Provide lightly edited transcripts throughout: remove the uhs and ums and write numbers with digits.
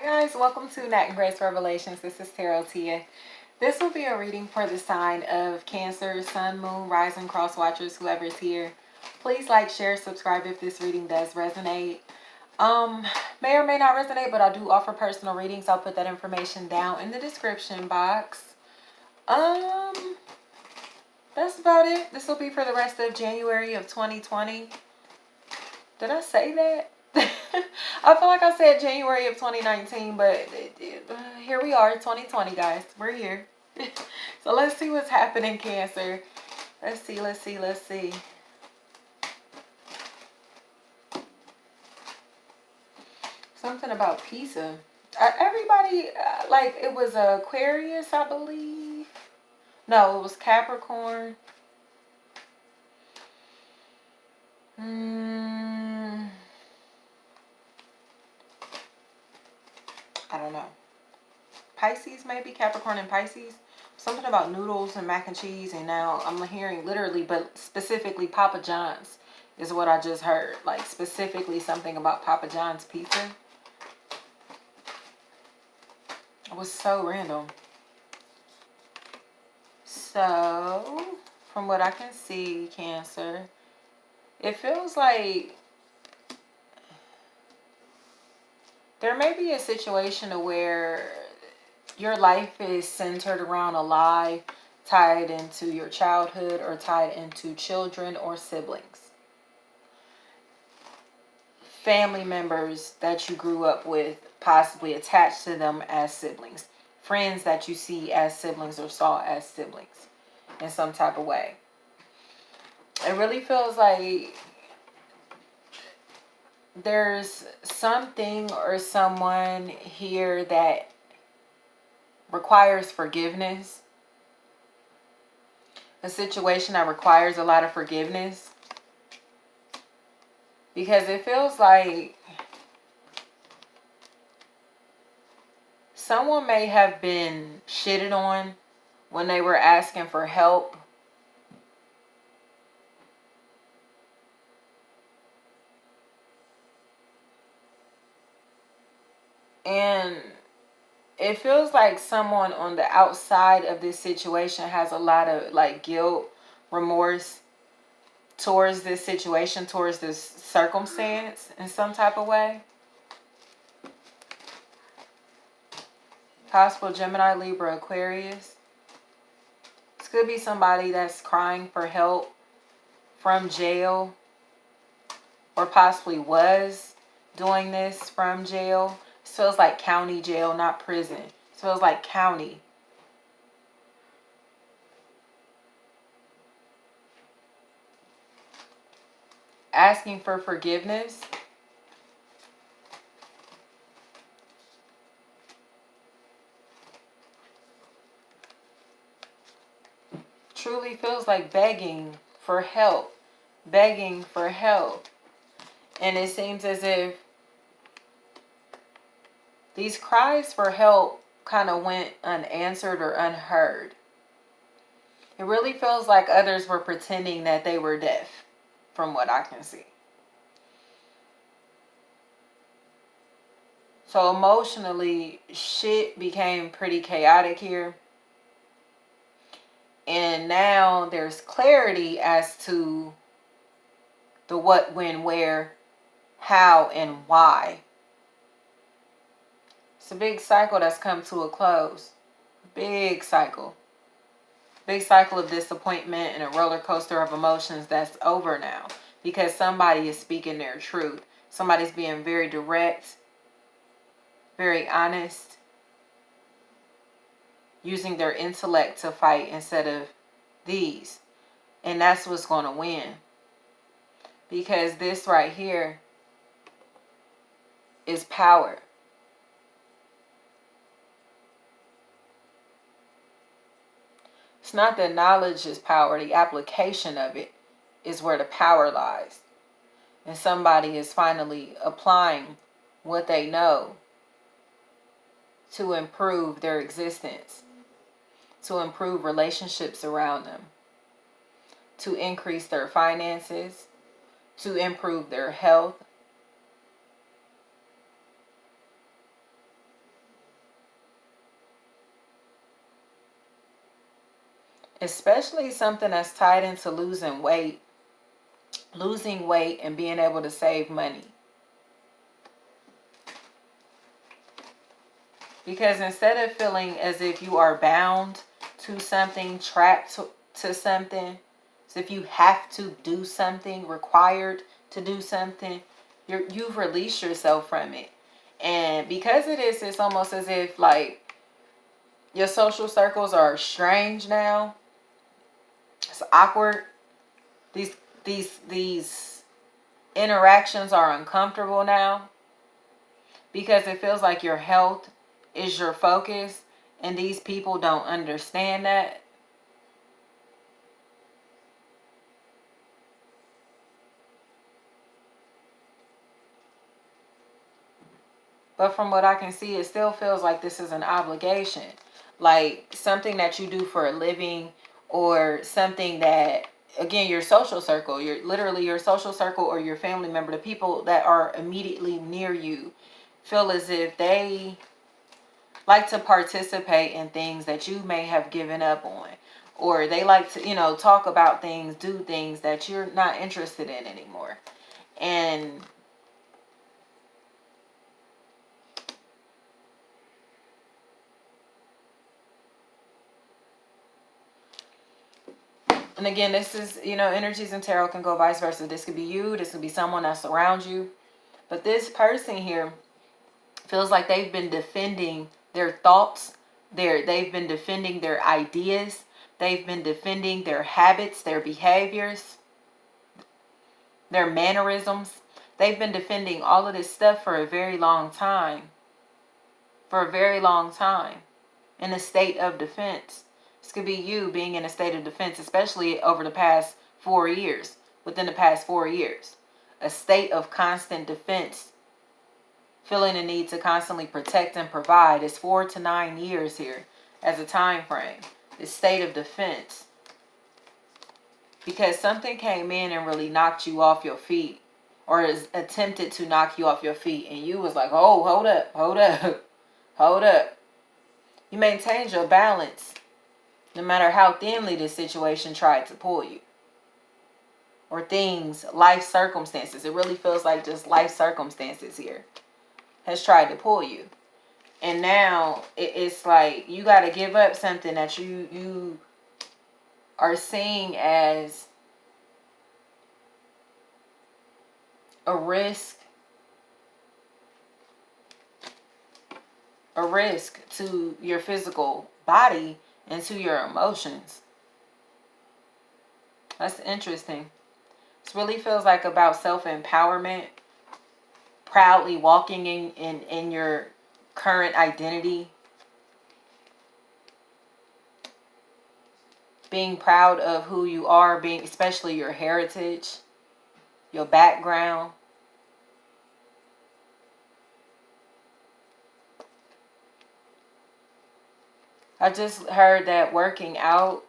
Hi guys, welcome to Nat and Grace Revelations. This is Tarot Tia. This will be a reading for the sign of Cancer, Sun, Moon, Rising, Cross Watchers, whoever is here. Please like, share, subscribe if this reading does resonate. May or may not resonate, but I do offer personal readings. I'll put that information down in the description box. That's about it. This will be for the rest of January of 2020. Did I say that? I feel like I said January of 2019, but here we are, 2020, guys. We're here. So let's see what's happening, Cancer. Let's see. Something about pizza. Everybody, like, it was Aquarius, I believe. No, it was Capricorn. I don't know. Pisces, maybe Capricorn and Pisces. Something about noodles and mac and cheese, and now I'm hearing literally, but specifically Papa John's is what I just heard. Like specifically something about Papa John's pizza. It was so random. So, from what I can see, Cancer, it feels like there may be a situation where your life is centered around a lie tied into your childhood or tied into children or siblings. Family members that you grew up with, possibly attached to them as siblings. Friends that you see as siblings or saw as siblings in some type of way. It really feels like there's something or someone here that requires forgiveness. A situation that requires a lot of forgiveness. Because it feels like someone may have been shitted on when they were asking for help. And it feels like someone on the outside of this situation has a lot of like guilt, remorse towards this situation, towards this circumstance in some type of way. Possible Gemini, Libra, Aquarius. This could be somebody that's crying for help from jail, or possibly was doing this from jail. This feels like county jail, not prison. This feels like county. Asking for forgiveness. Truly feels like begging for help. Begging for help. And it seems as if these cries for help kind of went unanswered or unheard. It really feels like others were pretending that they were deaf, from what I can see. So emotionally, shit became pretty chaotic here. And now there's clarity as to the what, when, where, how, and why. It's a big cycle that's come to a close. Big cycle. Big cycle of disappointment and a roller coaster of emotions that's over now. Because somebody is speaking their truth. Somebody's being very direct, very honest, using their intellect to fight instead of these. And that's what's going to win. Because this right here is power. It's not that knowledge is power. The application of it is where the power lies. And somebody is finally applying what they know to improve their existence, to improve relationships around them, to increase their finances, to improve their health, especially something that's tied into losing weight and being able to save money. Because instead of feeling as if you are bound to something, trapped to something, as if you have to do something, required to do something, you've released yourself from it. And because of this, it's almost as if like your social circles are strange now. It's awkward. These interactions are uncomfortable now, because it feels like your health is your focus, and these people don't understand that. But from what I can see, it still feels like this is an obligation, like something that you do for a living, or something that, again, your social circle, your social circle, or your family member, the people that are immediately near you, feel as if they like to participate in things that you may have given up on, or they like to, talk about things, do things that you're not interested in anymore. And again, this is, energies in tarot can go vice versa. This could be you, this could be someone that's around you. But this person here feels like they've been defending their thoughts, they've been defending their ideas, they've been defending their habits, their behaviors, their mannerisms. They've been defending all of this stuff for a very long time. For a very long time. In a state of defense. This could be you being in a state of defense, especially over the past 4 years. Within the past 4 years. A state of constant defense. Feeling the need to constantly protect and provide. It's 4 to 9 years here as a time frame. This state of defense. Because something came in and really knocked you off your feet, or is attempted to knock you off your feet, and you was like, oh, hold up, hold up, hold up. You maintained your balance no matter how thinly this situation tried to pull you, or things, life circumstances. It really feels like just life circumstances here has tried to pull you. And now it's like you got to give up something that you are seeing as a risk to your physical body and to your emotions. That's interesting. This really feels like about self-empowerment, proudly walking in your current identity, being proud of who you are, being, especially your heritage, your background. I just heard that working out,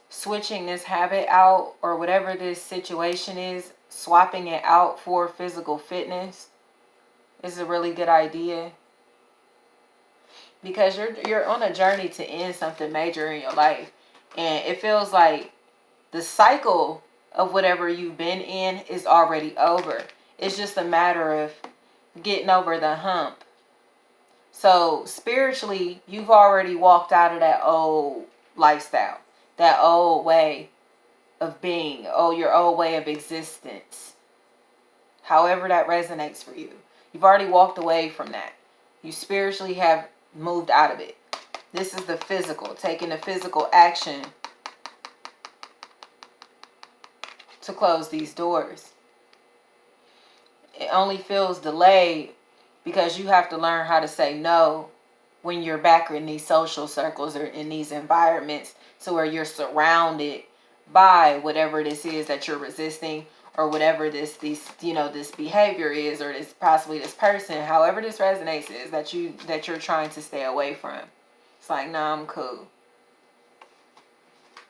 switching this habit out, or whatever this situation is, swapping it out for physical fitness is a really good idea. Because you're on a journey to end something major in your life. And it feels like the cycle of whatever you've been in is already over. It's just a matter of getting over the hump. So spiritually, you've already walked out of that old lifestyle, that old way of being, your old way of existence. However that resonates for you. You've already walked away from that. You spiritually have moved out of it. This is the physical, taking the physical action to close these doors. It only feels delayed because you have to learn how to say no when you're back in these social circles or in these environments, so where you're surrounded by whatever this is that you're resisting, or whatever this behavior is, or this possibly this person, however this resonates, is that you're trying to stay away from. It's like, nah, I'm cool.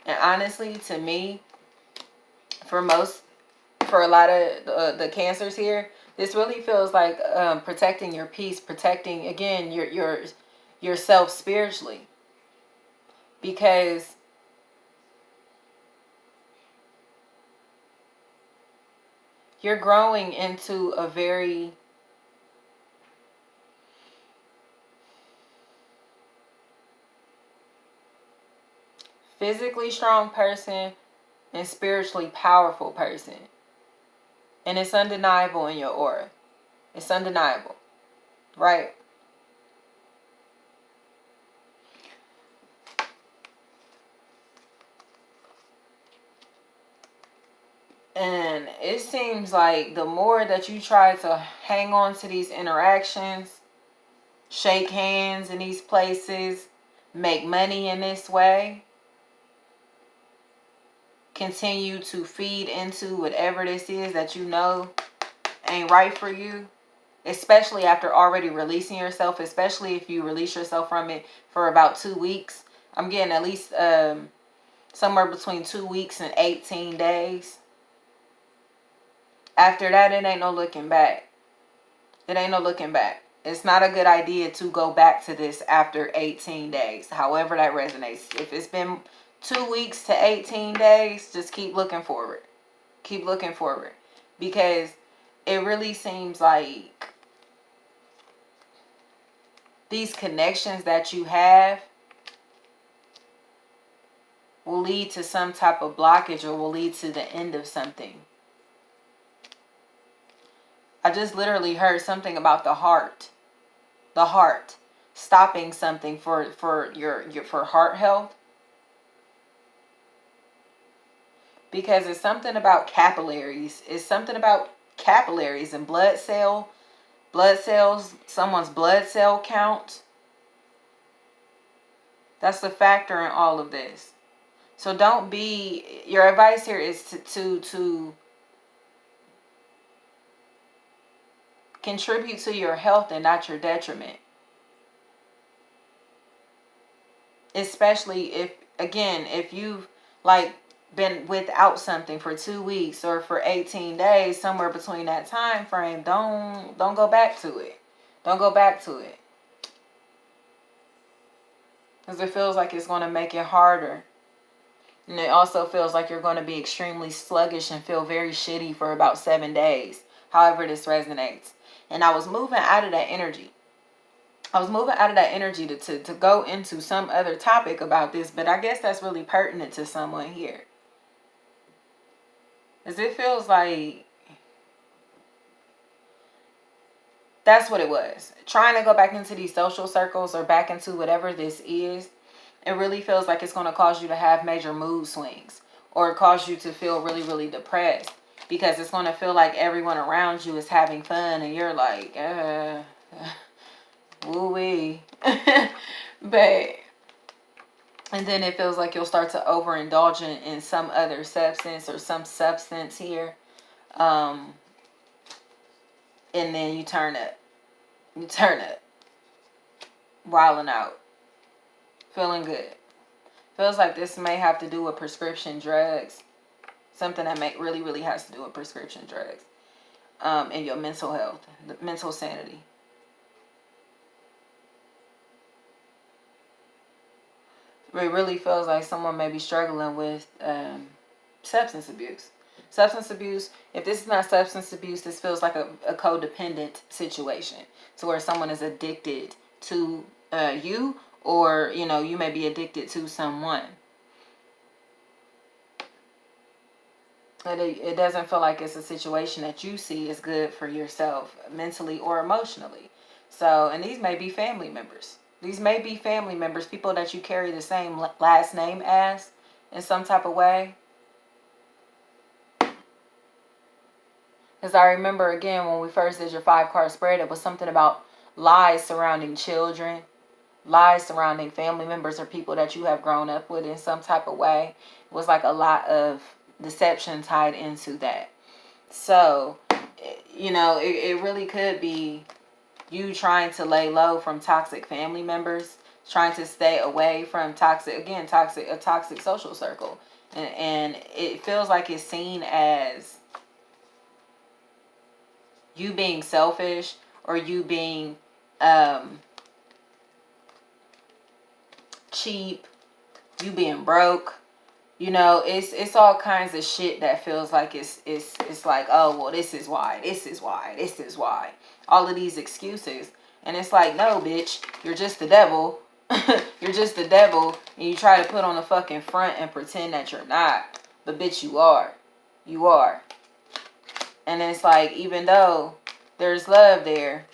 And honestly, to me, for a lot of the cancers here, this really feels like protecting your peace, protecting, again, yourself spiritually. Because You're growing into a very physically strong person and spiritually powerful person. And it's undeniable in your aura. It's undeniable, right? And it seems like the more that you try to hang on to these interactions, shake hands in these places, make money in this way, continue to feed into whatever this is that you know ain't right for you, especially after already releasing yourself, especially if you release yourself from it for about 2 weeks. I'm getting at least somewhere between 2 weeks and 18 days. After that, it ain't no looking back. It ain't no looking back. It's not a good idea to go back to this after 18 days. However that resonates. If it's been 2 weeks to 18 days, just keep looking forward. Keep looking forward. Because it really seems like these connections that you have will lead to some type of blockage or will lead to the end of something. I just literally heard something about the heart. The heart. Stopping something for your for heart health. Because it's something about capillaries. It's something about capillaries and blood cells, someone's blood cell count. That's the factor in all of this. So don't be, your advice here is to contribute to your health and not your detriment. Especially if you've like been without something for 2 weeks or for 18 days, somewhere between that time frame, don't go back to it. Don't go back to it. Because it feels like it's going to make it harder. And it also feels like you're going to be extremely sluggish and feel very shitty for about 7 days. However this resonates. And I was moving out of that energy. To go into some other topic about this. But I guess that's really pertinent to someone here. Because it feels like that's what it was. Trying to go back into these social circles or back into whatever this is. It really feels like it's going to cause you to have major mood swings. Or cause you to feel really, really depressed. Because it's going to feel like everyone around you is having fun. And you're like, woo-wee. But, and then it feels like you'll start to overindulge in some other substance or some substance here. And then you turn up. Wilding out. Feeling good. Feels like this may have to do with prescription drugs. Something that really, really has to do with prescription drugs. And your mental health. The mental sanity. It really feels like someone may be struggling with substance abuse. Substance abuse, if this is not substance abuse, this feels like a codependent situation. So where someone is addicted to you, or, you may be addicted to someone. But it doesn't feel like it's a situation that you see is good for yourself mentally or emotionally. So, and these may be family members. These may be family members, people that you carry the same last name as in some type of way. Because I remember, again, when we first did your 5-card spread, it was something about lies surrounding children, lies surrounding family members or people that you have grown up with in some type of way. It was like a lot of deception tied into that. So, it really could be you trying to lay low from toxic family members, trying to stay away from a toxic social circle. And it feels like it's seen as you being selfish or you being cheap, you being broke, You know, it's all kinds of shit that feels like it's like, oh well, this is why, this is why, this is why. All of these excuses. And it's like, no, bitch, you're just the devil. You're just the devil, and you try to put on the fucking front and pretend that you're not. But bitch, you are. You are. And it's like, even though there's love there,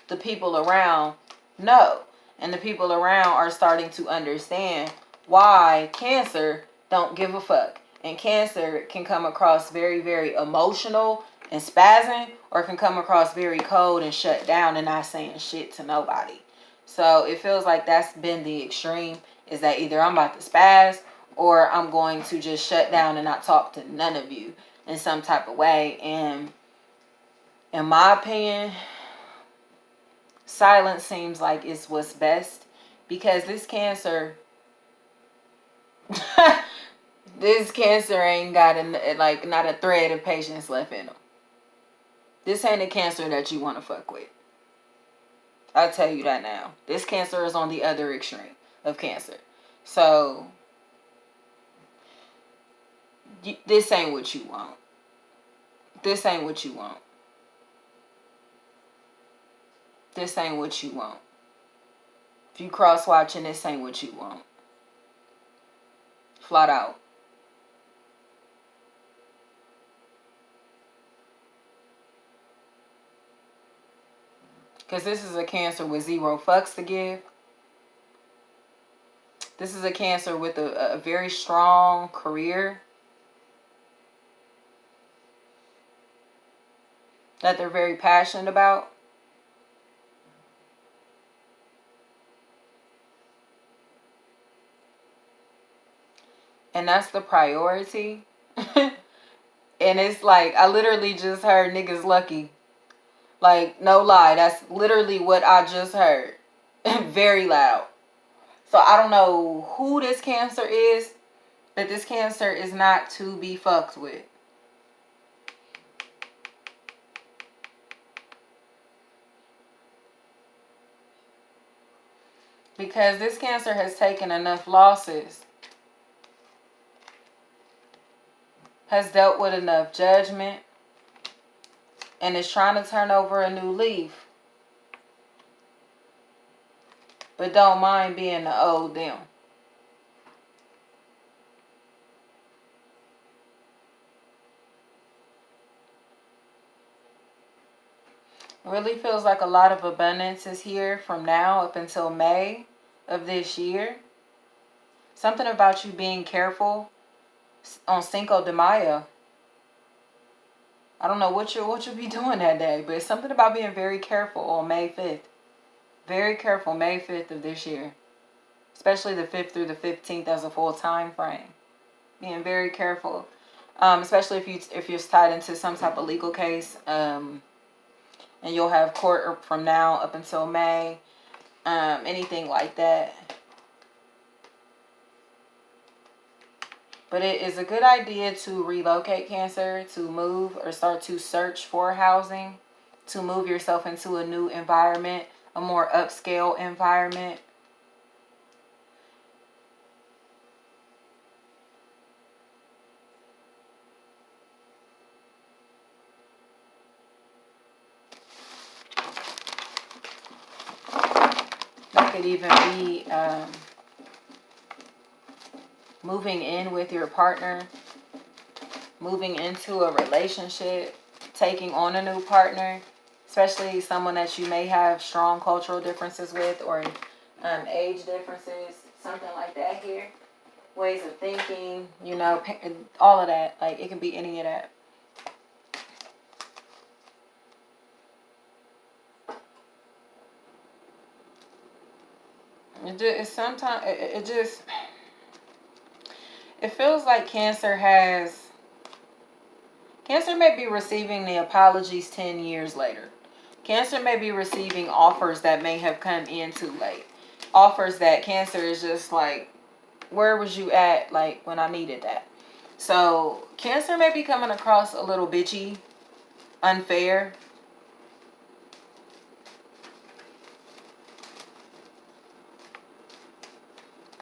the people around know. And the people around are starting to understand why Cancer don't give a fuck. And Cancer can come across very, very emotional and spazzing, or can come across very cold and shut down and not saying shit to nobody. So it feels like that's been the extreme, is that either I'm about to spaz or I'm going to just shut down and not talk to none of you in some type of way. And in my opinion, silence seems like it's what's best, because this Cancer this Cancer ain't got not a thread of patience left in them. This ain't a Cancer that you want to fuck with. I'll tell you that now. This Cancer is on the other extreme of Cancer. So this ain't what you want. This ain't what you want. This ain't what you want. If you cross watching, this ain't what you want. Flat out. Because this is a Cancer with 0 fucks to give. This is a Cancer with a very strong career that they're very passionate about. And that's the priority. And it's like, I literally just heard niggas lucky. Like, no lie, that's literally what I just heard. Very loud. So I don't know who this Cancer is, but this Cancer is not to be fucked with. Because this Cancer has taken enough losses, has dealt with enough judgment, and is trying to turn over a new leaf. But don't mind being the old them. It really feels like a lot of abundance is here from now up until May of this year. Something about you being careful on Cinco de Mayo. I don't know what you'll be doing that day, but it's something about being very careful on May 5th. Very careful May 5th of this year. Especially the 5th through the 15th as a full time frame. Being very careful. Especially if you're tied into some type of legal case. And you'll have court from now up until May. Anything like that. But it is a good idea to relocate, Cancer, to move or start to search for housing, to move yourself into a new environment, a more upscale environment. That could even be moving in with your partner, moving into a relationship, taking on a new partner, especially someone that you may have strong cultural differences with, or age differences, something like that here. Ways of thinking, you know, all of that. Like, it can be any of that. It feels like Cancer may be receiving the apologies 10 years later. Cancer may be receiving offers that may have come in too late. Offers that Cancer is just like, where was you at, like, when I needed that? So Cancer may be coming across a little bitchy, unfair.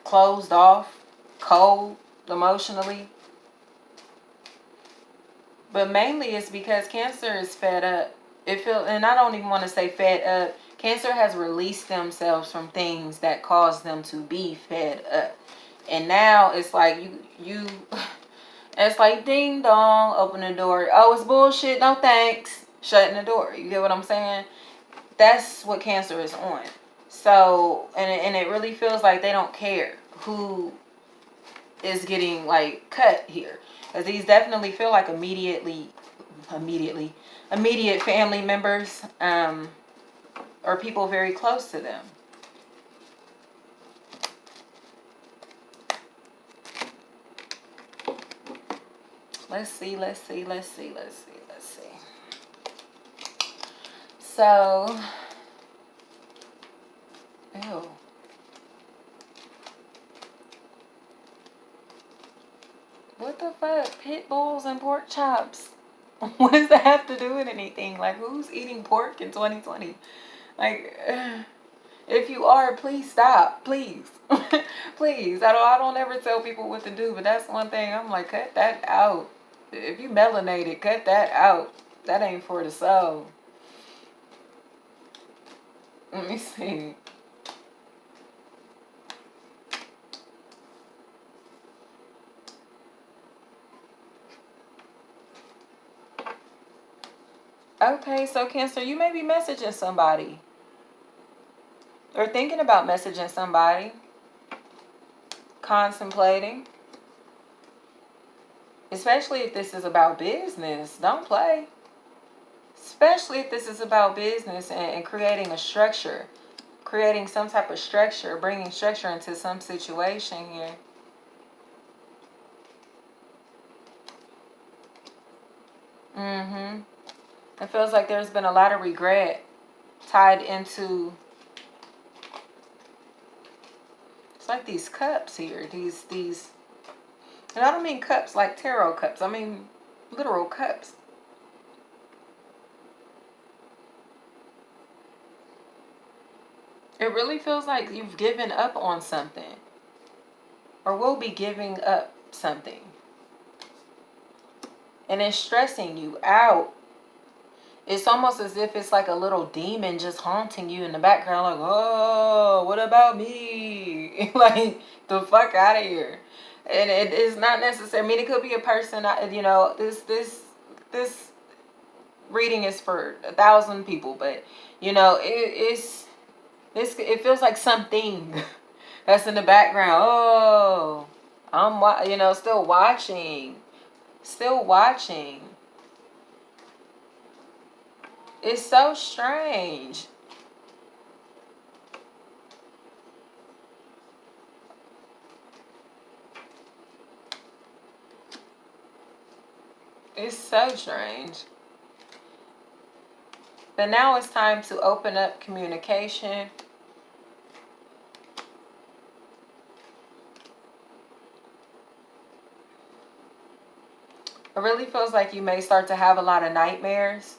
Closed off, cold. emotionally. But mainly it's because Cancer is fed up. And I don't even want to say fed up. Cancer has released themselves from things that caused them to be fed up. And now it's like you it's like ding dong, open the door. Oh, it's bullshit, no thanks. Shutting the door. You get what I'm saying? That's what Cancer is on. So, and it really feels like they don't care who is getting like cut here, because these definitely feel like immediate family members, or people very close to them. Let's see. So, ew. What the fuck? Pit bulls and pork chops. What does that have to do with anything? Like, who's eating pork in 2020? Like, if you are, please stop. Please. Please. I don't ever tell people what to do, but that's one thing I'm like, cut that out. If you melanated, cut that out. That ain't for the soul. Let me see. Okay, so Cancer, you may be messaging somebody. Or thinking about messaging somebody. Contemplating. Especially if this is about business. Don't play. Especially if this is about business and creating a structure. Creating some type of structure. Bringing structure into some situation here. Mm-hmm. It feels like there's been a lot of regret tied into... It's like these cups here. These... And I don't mean cups like tarot cups. I mean literal cups. It really feels like you've given up on something. Or will be giving up something. And it's stressing you out. It's almost as if it's like a little demon just haunting you in the background. Like, oh, what about me? Like, the fuck out of here. And it is not necessary. I mean, it could be a person, you know, this reading is for 1,000 people. But, you know, it feels like something that's in the background. Oh, I'm, you know, still watching. Still watching. It's so strange. It's so strange. But now it's time to open up communication. It really feels like you may start to have a lot of nightmares.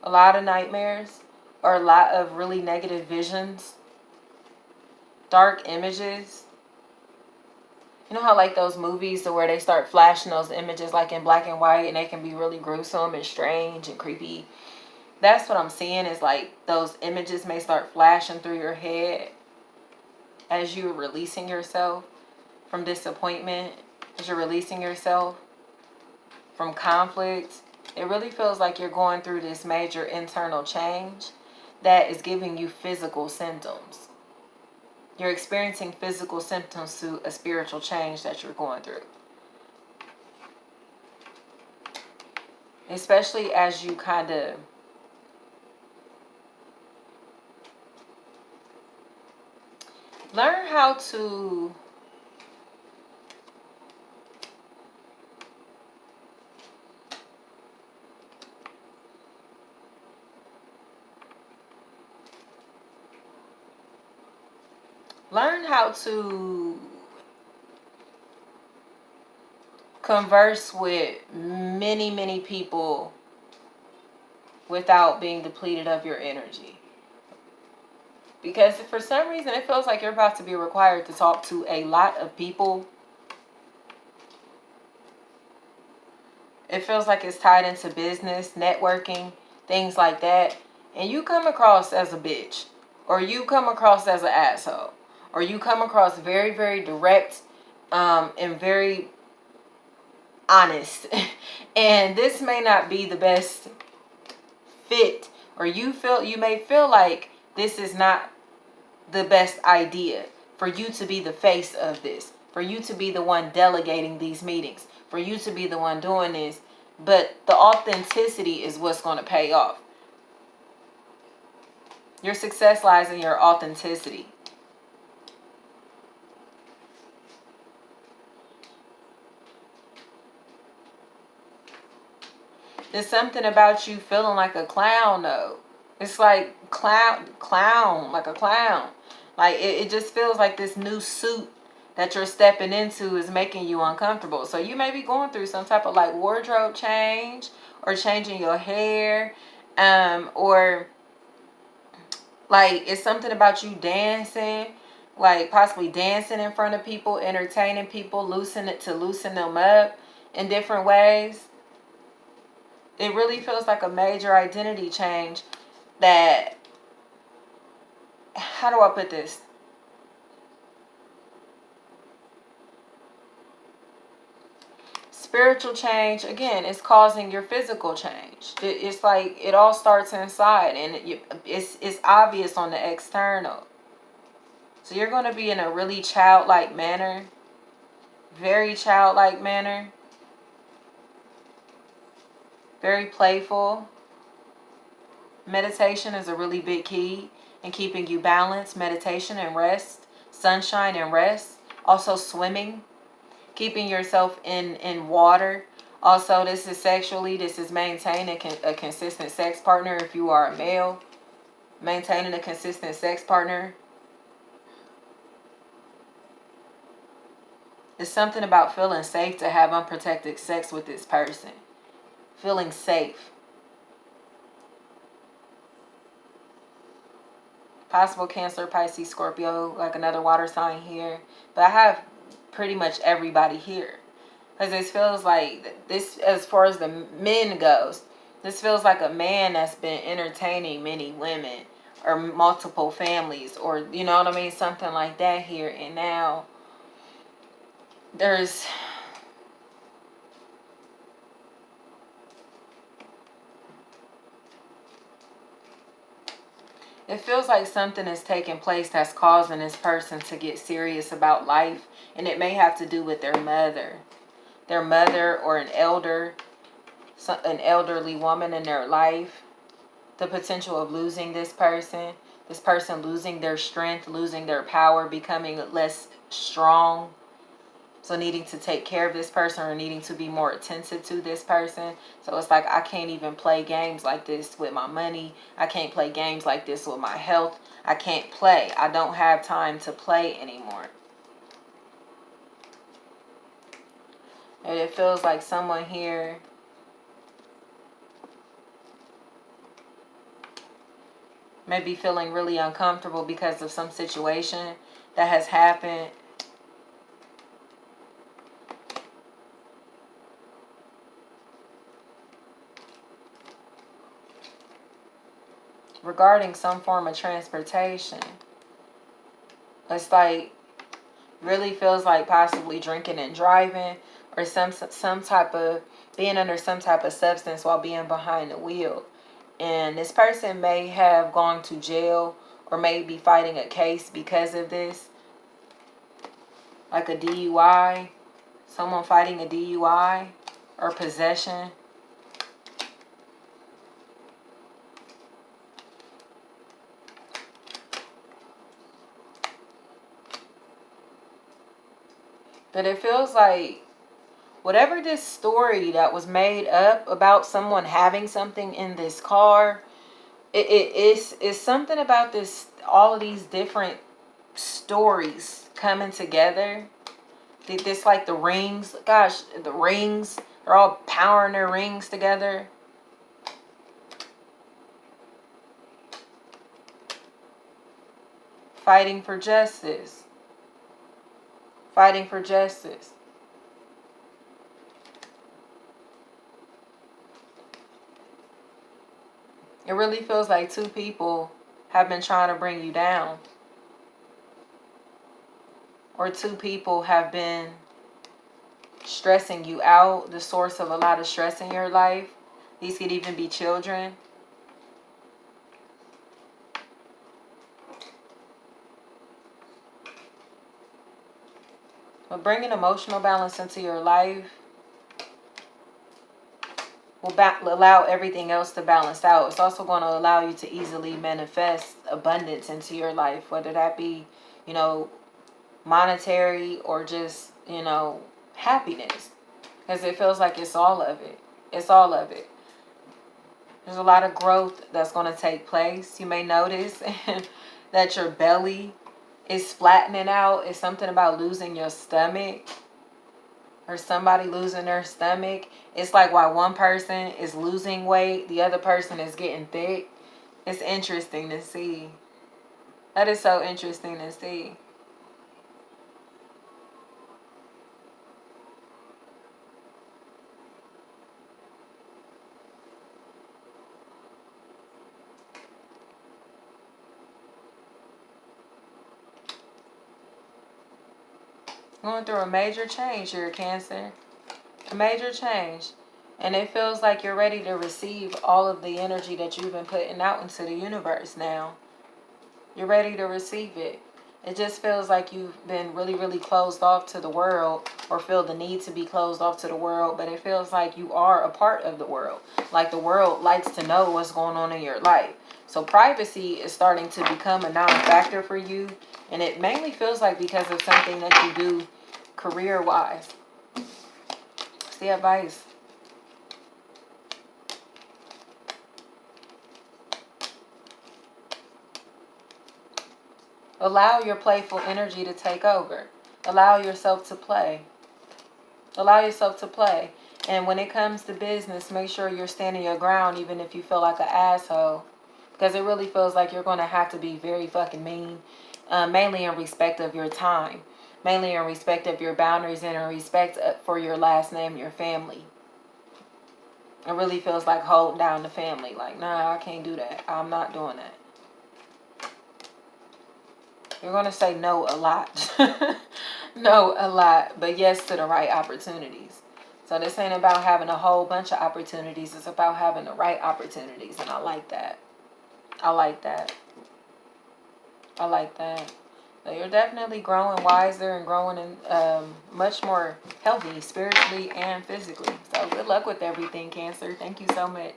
A lot of nightmares. Or a lot of really negative visions. Dark images. You know how like those movies where they start flashing those images like in black and white, and they can be really gruesome and strange and creepy. That's what I'm seeing, is like those images may start flashing through your head as you're releasing yourself from disappointment, as you're releasing yourself from conflict. It really feels like you're going through this major internal change that is giving you physical symptoms. You're experiencing physical symptoms to a spiritual change that you're going through. Especially as you kind of learn how to converse with many people without being depleted of your energy. Because for some reason it feels like you're about to be required to talk to a lot of people It feels like it's tied into business, networking, things like that. And you come across as a bitch, or you come across as an asshole, or you come across very, very direct, and very honest. And this may not be the best fit, or you may feel like this is not the best idea for you to be the face of this, for you to be the one delegating these meetings, for you to be the one doing this. But the authenticity is what's going to pay off. Your success lies in your authenticity. There's something about you feeling like a clown, though. It's like clown, like a clown. Like it just feels like this new suit that you're stepping into is making you uncomfortable. So you may be going through some type of like wardrobe change, or changing your hair, or like it's something about you dancing, like possibly dancing in front of people, entertaining people, loosen them up in different ways. It really feels like a major identity change that, how do I put this? Spiritual change, again, is causing your physical change. It's like it all starts inside, and it's obvious on the external. So you're going to be in a really childlike manner, very childlike manner, very playful. Meditation is a really big key in keeping you balanced. Meditation and rest, sunshine and rest. Also swimming, keeping yourself in water. Also, this is sexually, this is maintaining a consistent sex partner. If you are a male, maintaining a consistent sex partner. It's something about feeling safe to have unprotected sex with this person. Feeling safe. Possible Cancer, Pisces, Scorpio, like another water sign here. But I have pretty much everybody here. Because this feels like, this, as far as the men goes, this feels like a man that's been entertaining many women, or multiple families, or, you know what I mean? Something like that here. And now there's... it feels like something is taking place that's causing this person to get serious about life. And it may have to do with their mother. Their mother, or an elderly woman in their life. The potential of losing this person losing their strength, losing their power, becoming less strong. So needing to take care of this person, or needing to be more attentive to this person. So it's like, I can't even play games like this with my money. I can't play games like this with my health. I can't play. I don't have time to play anymore. And it feels like someone here may be feeling really uncomfortable because of some situation that has happened. Regarding some form of transportation. It's like, really feels like possibly drinking and driving, or some type of being under some type of substance while being behind the wheel. And this person may have gone to jail, or may be fighting a case because of this. Like a DUI. Someone fighting a DUI or possession. But it feels like whatever this story that was made up about someone having something in this car, it's something about this, all of these different stories coming together. This, like the rings, gosh, the rings, they're all powering their rings together. Fighting for justice. Fighting for justice. It really feels like two people have been trying to bring you down. Or two people have been stressing you out, the source of a lot of stress in your life. These could even be children. But bringing emotional balance into your life will allow everything else to balance out. It's also going to allow you to easily manifest abundance into your life, whether that be, monetary or just, happiness. Because it feels like it's all of it. It's all of it. There's a lot of growth that's going to take place. You may notice that your belly is flattening out. It's something about losing your stomach. Or somebody losing their stomach. It's like while one person is losing weight, the other person is getting thick. It's interesting to see. That is so interesting to see. Going through a major change here, Cancer. A major change. And it feels like you're ready to receive all of the energy that you've been putting out into the universe now. You're ready to receive it. It just feels like you've been really, really closed off to the world, or feel the need to be closed off to the world, but it feels like you are a part of the world. Like the world likes to know what's going on in your life. So privacy is starting to become a non-factor for you, and it mainly feels like because of something that you do career-wise. What's the advice? Allow your playful energy to take over. Allow yourself to play. Allow yourself to play. And when it comes to business, make sure you're standing your ground even if you feel like an asshole. Because it really feels like you're going to have to be very fucking mean. Mainly in respect of your time. Mainly in respect of your boundaries and in respect for your last name, your family. It really feels like holding down the family. Like, nah, I can't do that. I'm not doing that. You're going to say no a lot. No a lot. But yes to the right opportunities. So this ain't about having a whole bunch of opportunities. It's about having the right opportunities. And I like that. I like that. I like that. So you're definitely growing wiser and growing in much more healthy spiritually and physically. So good luck with everything, Cancer. Thank you so much.